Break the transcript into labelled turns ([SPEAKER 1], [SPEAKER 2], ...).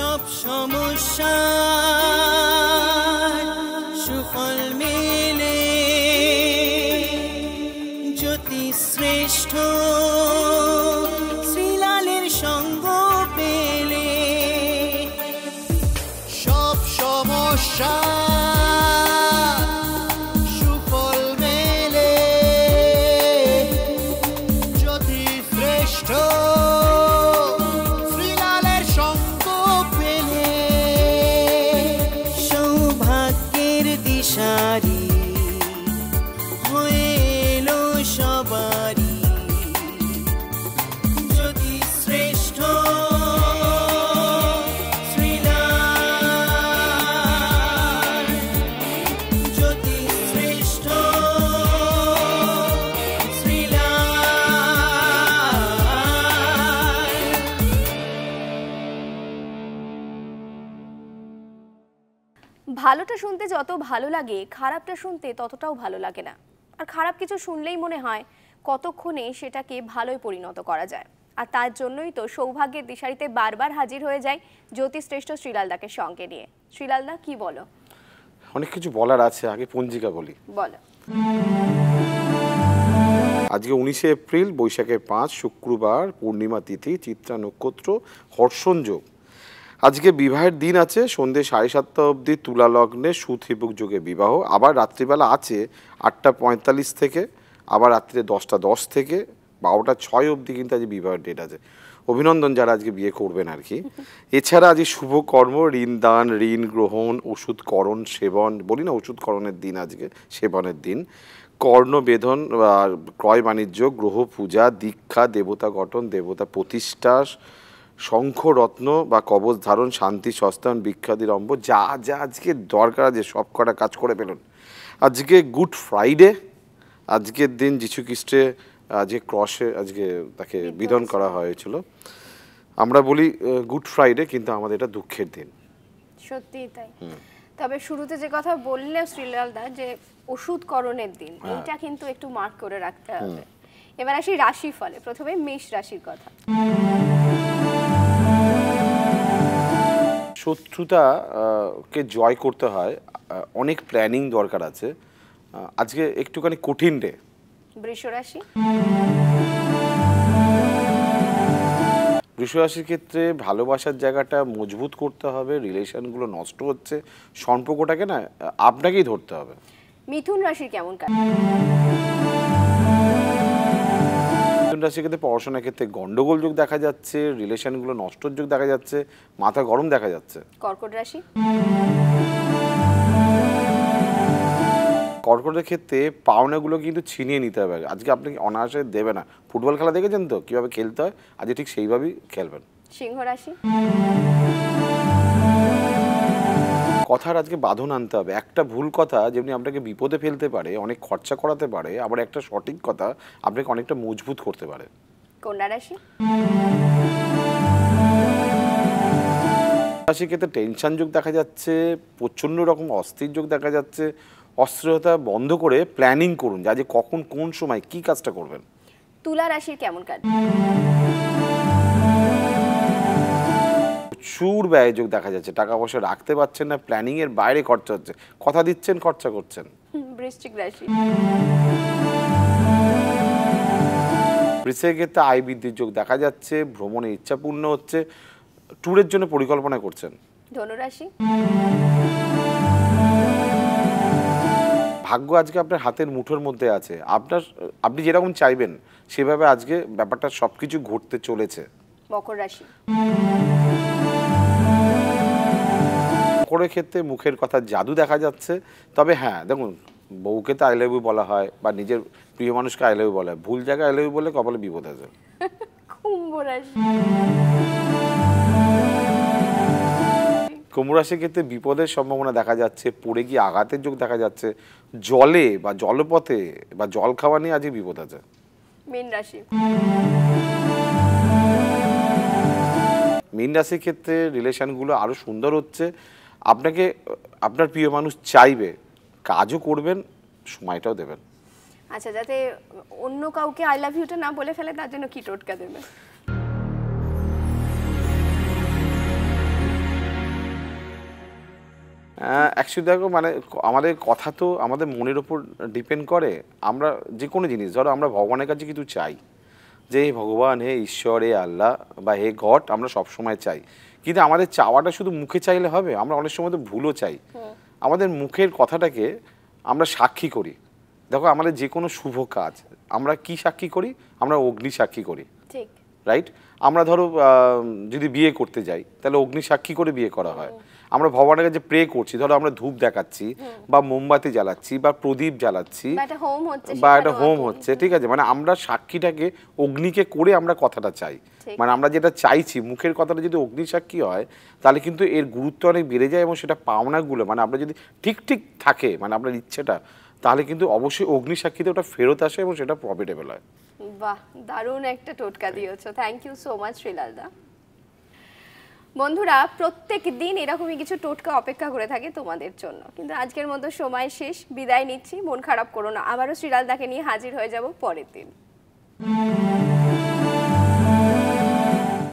[SPEAKER 1] সব সমস্যা সুফল মেলে জ্যোতি শ্রেষ্ঠ শ্রীলালের সঙ্গ পেলে সব সমস্যা সুফল মেলে জ্যোতি শ্রেষ্ঠ শ্রীলালের সঙ্গ পেলে সৌভাগ্যের দিশারি হয়ে এলো সবারই জ্যোতি শ্রেষ্ঠ শ্রীলাল জ্যোতি শ্রেষ্ঠ
[SPEAKER 2] ভালোটা শুনতে যত ভালো লাগে খারাপটা শুনতে ততটাও ভালো লাগে না। আর খারাপ কিছু শুনলেই মনে হয় কতক্ষণে সেটাকে ভালোই পরিণত করা যায়। আর তার জন্যই তো সৌভাগ্যের দিশারিতে বারবার হাজির হয়ে যায় জ্যোতিশ্রেষ্ঠ শ্রীলালদাকে সঙ্গে নিয়ে। শ্রীলালদা কি বলো?
[SPEAKER 3] অনেক কিছু বলার আছে, আগে পঞ্জিকা বলি।
[SPEAKER 2] বলো।
[SPEAKER 3] আজকে 19শে এপ্রিল, বৈশাখের 5, শুক্রবার, পূর্ণিমা তিথি, চিত্রা নক্ষত্র, হর্ষণ যোগ। আজকে বিবাহের দিন আছে সন্ধ্যে 7:30 অবধি তুলা লগ্নে সুত্রিপুক যোগে বিবাহ। আবার রাত্রিবেলা আছে 8:45 থেকে, আবার রাত্রে 10:10 থেকে 12:06 অবধি কিন্তু আজ বিবাহের ডেট আছে। অভিনন্দন যারা আজকে বিয়ে করবেন আর কি। এছাড়া আজ শুভ কর্ম, ঋণ দান, ঋণ গ্রহণ, ওষুধকরণ, সেবন, বলি না ওষুধকরণের দিন, আজকে সেবনের দিন, কর্ণবেধন, ক্রয় বাণিজ্য, গ্রহ পূজা, দীক্ষা, দেবতা গঠন, দেবতা প্রতিষ্ঠা, শঙ্খ রত্ন বা কবচ ধারণ, শান্তি সস্তায়ন, বিখ্যাতিরম্ভ, যা যা আজকে দরকার আছে সব কটা কাজ করে ফেলুন। আজকে গুড ফ্রাইডে, আজকের দিন যিশু খ্রিস্টে যে ক্রসে আজকে তাকে বিধন করা হয়েছিল। আমরা বলি গুড ফ্রাইডে, কিন্তু আমাদের এটা দুঃখের দিন।
[SPEAKER 2] সত্যিই তাই। তবে শুরুতে যে কথা বললে শ্রীলালদা, যে ওষুধকরণের দিন, এটা কিন্তু একটু মার্ক করে রাখতে হবে। এবার আসি রাশি ফলে। প্রথমে মেষ রাশির কথা।
[SPEAKER 3] শত্রুতা কে জয় করতে হয়, অনেক প্ল্যানিং দরকার আছে। আজকে একটুখানি কঠিন ডে।
[SPEAKER 2] বৃষ রাশি।
[SPEAKER 3] বৃষ রাশির ক্ষেত্রে ভালোবাসার জায়গাটা মজবুত করতে হবে, রিলেশনগুলো নষ্ট হচ্ছে, সম্পর্কটাকে না আপনাকেই ধরতে হবে।
[SPEAKER 2] মিথুন রাশির কেমন কাজ?
[SPEAKER 3] মিথুন রাশির ক্ষেত্রে পড়াশোনার ক্ষেত্রে গন্ডগোল যোগ দেখা যাচ্ছে, রিলেশনগুলো নষ্টর যোগ দেখা যাচ্ছে, মাথা গরম দেখা যাচ্ছে।
[SPEAKER 2] কর্কট রাশি।
[SPEAKER 3] কর্কটের ক্ষেত্রে পাওনাগুলো কিন্তু ছিনিয়ে নিতে হবে। আজকে আপনি অনায়াসে দেবে না। ফুটবল খেলা দেখেছেন তো কীভাবে খেলতে হয়, আজকে ঠিক সেইভাবেই খেলবেন।
[SPEAKER 2] সিংহ রাশি।
[SPEAKER 3] কথার আজকে বাঁধন আনতে হবে। একটা ভুল কথা যেমনি আপনাকে বিপদে ফেলতে পারে, অনেক খরচা করাতে পারে, আবার একটা সঠিক কথা আপনাকে অনেকটা মজবুত করতে পারে।
[SPEAKER 2] কন্যা রাশি।
[SPEAKER 3] রাশির ক্ষেত্রে টেনশন যোগ দেখা যাচ্ছে, প্রচণ্ড রকম অস্থির যোগ দেখা যাচ্ছে। অস্থিরতা বন্ধ করে প্ল্যানিং করুন যে আজ কখন কোন সময় কি কাজটা করবেন।
[SPEAKER 2] তুলা রাশির কেমন কাজ?
[SPEAKER 3] প্রচুর ব্যয় যোগ দেখা যাচ্ছে, টাকা পয়সা রাখতে পারছেন না, প্ল্যানিং এর বাইরে খরচা হচ্ছে, কথা দিচ্ছেন খরচা করছেন।
[SPEAKER 2] বৃশ্চিক রাশি।
[SPEAKER 3] বৃশ্চিকের ক্ষেত্রে আয় বৃদ্ধির যোগ দেখা যাচ্ছে, ভ্রমণের ইচ্ছা পূর্ণ হচ্ছে, ট্যুরের জন্য পরিকল্পনা করছেন।
[SPEAKER 2] ধনু রাশি।
[SPEAKER 3] ভাগ্য আজকে আপনার হাতের মুঠোর মধ্যে আছে, আপনি যেরকম চাইবেন সেভাবে আজকে ব্যাপারটা সবকিছু ঘটতে চলেছে।
[SPEAKER 2] মকর রাশি।
[SPEAKER 3] মকরের ক্ষেত্রে মুখের কথা জাদু দেখা যাচ্ছে। তবে হ্যাঁ দেখুন, বউকে তো আই লাভ ইউ বলা হয় বা নিজের প্রিয় মানুষকে আই লাভ ইউ বলা হয়, ভুল জায়গায় আই লাভ ইউ বলে কপালে বিপদ আছে।
[SPEAKER 2] কুম্ভ রাশি।
[SPEAKER 3] কুম্ভ রাশির ক্ষেত্রে বিপদের সম্ভাবনা দেখা যাচ্ছে, পড়ে গিয়ে আঘাতের যোগ দেখা যাচ্ছে, জলে বা জলপথে বা জল খাওয়া নিয়ে আজকে বিপদ আছে।
[SPEAKER 2] মীন রাশি।
[SPEAKER 3] মীন রাশির ক্ষেত্রে রিলেশনগুলো আরো সুন্দর হচ্ছে, আপনাকে আপনার প্রিয় মানুষ চাইবে, কাজও করবেন, সময়টাও দেবেন।
[SPEAKER 2] আচ্ছা, যাতে অন্য কাউকে আই লাভ ইউটা না বলে ফেলে তার জন্য কি টোটকা দেবে?
[SPEAKER 3] অ্যাকচুয়ালি দেখো মানে আমাদের কথা তো আমাদের মনের ওপর ডিপেন্ড করে। আমরা যে কোনো জিনিস ধরো আমরা ভগবানের কাছে কিছু চাই, যে হে ভগবান, হে ঈশ্বর, হে আল্লাহ বা হে গড, আমরা সবসময় চাই। কিন্তু আমাদের চাওয়াটা শুধু মুখে চাইলে হবে? আমরা অনেক সময় তো ভুলও চাই। আমাদের মুখের কথাটাকে আমরা সাক্ষী করি। দেখো আমাদের যে কোনো শুভ কাজ আমরা কি সাক্ষী করি? আমরা অগ্নি সাক্ষী করি,
[SPEAKER 2] ঠিক।
[SPEAKER 3] রাইট? আমরা ধরো যদি বিয়ে করতে যাই তাহলে অগ্নি সাক্ষী করে বিয়ে করা হয়। আমরা ভগবানের কাছে প্রে করছি, ধরো আমরা ধূপ দেখাচ্ছি বা মোমবাতি জ্বালাচ্ছি বা প্রদীপ জ্বালাচ্ছি
[SPEAKER 2] বা একটা হোম হচ্ছে,
[SPEAKER 3] বা একটা
[SPEAKER 2] সেখানেও
[SPEAKER 3] হোম
[SPEAKER 2] আগুন।
[SPEAKER 3] হচ্ছে, ঠিক আছে? মানে আমরা সাক্ষীটাকে অগ্নিকে করে আমরা কথাটা চাই।
[SPEAKER 2] ঠিক।
[SPEAKER 3] মানে আমরা যেটা চাইছি মুখের কথাটা যদি অগ্নি সাক্ষী হয় তাহলে কিন্তু এর গুরুত্ব অনেক বেড়ে যায়, এবং সেটা পাওনাগুলো মানে আমরা যদি ঠিক ঠিক থাকে মানে আপনার ইচ্ছেটা, তাহলে কিন্তু অবশ্যই অগ্নি সাক্ষীতে ওটা ফেরত আসে এবং সেটা প্রফিটেবল হয়।
[SPEAKER 2] বাহ, দারুণ একটা টোটকা দিয়েছো। থ্যাংক ইউ সো মাচ শ্রীলালদা। বন্ধুরা, প্রত্যেক দিন এরকমই কিছু টোটকা অপেক্ষা করে থাকে তোমাদের জন্য, কিন্তু আজকের মতো সময় শেষ। বিদায় নিচ্ছি, মন খারাপ করো না, আবারও শ্রীলালদাকে নিয়ে হাজির হয়ে যাব পরের দিন।